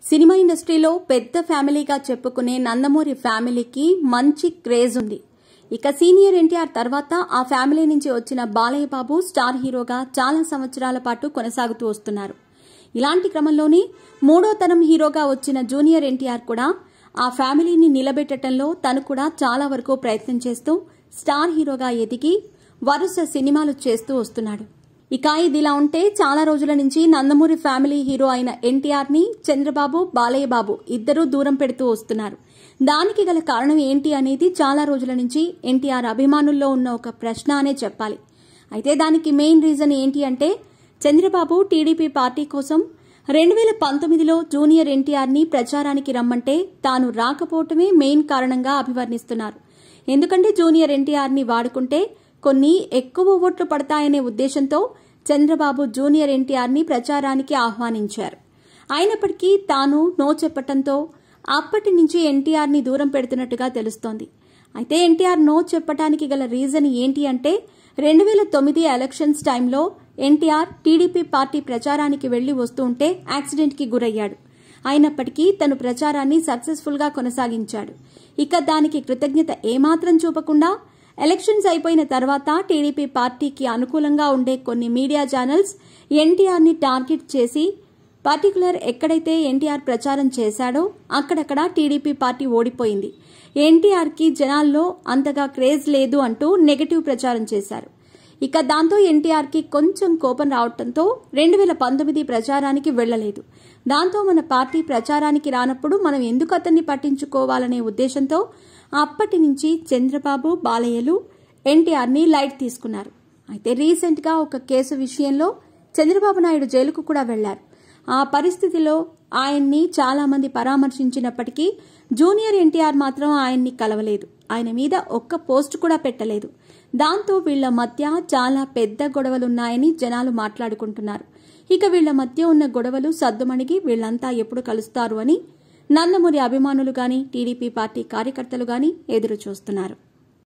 Cinema ఇండస్ట్రీలో పెద్ద ఫ్యామిలీగా చెప్పుకునే నందమూరి ఫ్యామిలీకి మంచి క్రేజ్ ఉంది. ఇక సీనియర్ ఎన్టీఆర్ తర్వాత ఆ ఫ్యామిలీ నుంచి వచ్చిన బాలయ్య బాబు స్టార్ హీరోగా చాలా సంవత్సరాల పాటు కొనసాగుతూ వస్తున్నారు. ఇలాంటి క్రమంలోనే మూడో తరం హీరోగా వచ్చిన జూనియర్ ఎన్టీఆర్ కూడా ఆ ఫ్యామిలీని నిలబెట్టడంలో తను కూడా చాలా వరకు ప్రయత్నం చేస్తూ స్టార్ హీరోగా ఎదిగి వరుస సినిమాలు చేస్తూ వస్తున్నాడు. ఇక ఇదిలా ఉంటే చాలా రోజుల నుంచి నందమూరి ఫ్యామిలీ హీరో అయిన ఎన్టీఆర్ ని చంద్రబాబు, బాలయ్య బాబు ఇద్దరూ దూరం పెడుతూ వస్తున్నారు. దానికి గల కారణం ఏంటి అనేది చాలా రోజుల నుంచి ఎన్టీఆర్ అభిమానుల్లో ఉన్న ఒక ప్రశ్న అనే చెప్పాలి. అయితే దానికి మెయిన్ రీజన్ ఏంటి అంటే చంద్రబాబు టీడీపీ పార్టీ కోసం 2019లో జూనియర్ ఎన్టీఆర్ ని ప్రచారానికి రమ్మంటే తాను రాకపోవటమే మెయిన్ కారణంగా అభివర్ణిస్తున్నారు. ఎందుకంటే జూనియర్ ఎన్టీఆర్ ని వాడుకుంటే కొన్ని ఎక్కువ ఓట్లు పడతాయనే ఉద్దేశంతో చంద్రబాబు జూనియర్ ఎన్టీఆర్ ని ప్రచారానికి ఆహ్వానించారు. అయినప్పటికీ తాను నో చెప్పటంతో అప్పటి నుంచి ఎన్టీఆర్ ని దూరం పెడుతున్నట్టుగా తెలుస్తోంది. అయితే ఎన్టీఆర్ నో చెప్పడానికి గల రీజన్ ఏంటి అంటే 2009 ఎలక్షన్స్ టైంలో ఎన్టీఆర్ టీడీపీ పార్టీ ప్రచారానికి వెళ్లి వస్తూ ఉంటే యాక్సిడెంట్ కి గురయ్యాడు. అయినప్పటికీ తను ప్రచారాన్ని సక్సెస్ఫుల్ గా కొనసాగించాడు. ఇక దానికి కృతజ్ఞత ఏమాత్రం చూపకుండా ఎలక్షన్స్ అయిపోయిన తర్వాత టీడీపీ పార్టీకి అనుకూలంగా ఉండే కొన్ని మీడియా ఛానల్స్ ఎన్టీఆర్ ని టార్గెట్ చేసి పర్టికులర్ ఎక్కడైతే ఎన్టీఆర్ ప్రచారం చేశాడో అక్కడక్కడ టీడీపీ పార్టీ ఓడిపోయింది, ఎన్టీఆర్ కి జనాల్లో అంతగా క్రేజ్ లేదు అంటూ నెగటివ్ ప్రచారం చేశారు. ఇక దాంతో ఎన్టీఆర్ కి కొంచెం కోపం రావడంతో 2019 ప్రచారానికి వెళ్లలేదు. దాంతో మన పార్టీ ప్రచారానికి రానప్పుడు మనం ఎందుకు అతన్ని పట్టించుకోవాలనే ఉద్దేశంతో అప్పటి నుంచి చంద్రబాబు, బాలయ్యలు ఎన్టీఆర్ ని లైట్ తీసుకున్నారు. అయితే రీసెంట్ గా ఒక కేసు విషయంలో చంద్రబాబు నాయుడు జైలుకు కూడా వెళ్లారు. ఆ పరిస్థితిలో ఆయన్ని చాలా మంది పరామర్శించినప్పటికీ జూనియర్ ఎన్టీఆర్ మాత్రం ఆయన్ని కలవలేదు. ఆయన మీద ఒక్క పోస్ట్ కూడా పెట్టలేదు. దాంతో వీళ్ల మధ్య చాలా పెద్ద గొడవలున్నాయని జనాలు మాట్లాడుకుంటున్నారు. ఇక వీళ్ల మధ్య ఉన్న గొడవలు సద్దుమణిగి వీళ్లంతా ఎప్పుడు కలుస్తారు అని నందమూరి అభిమానులు గాని టీడీపీ పార్టీ కార్యకర్తలు గాని ఎదురు చూస్తున్నారు.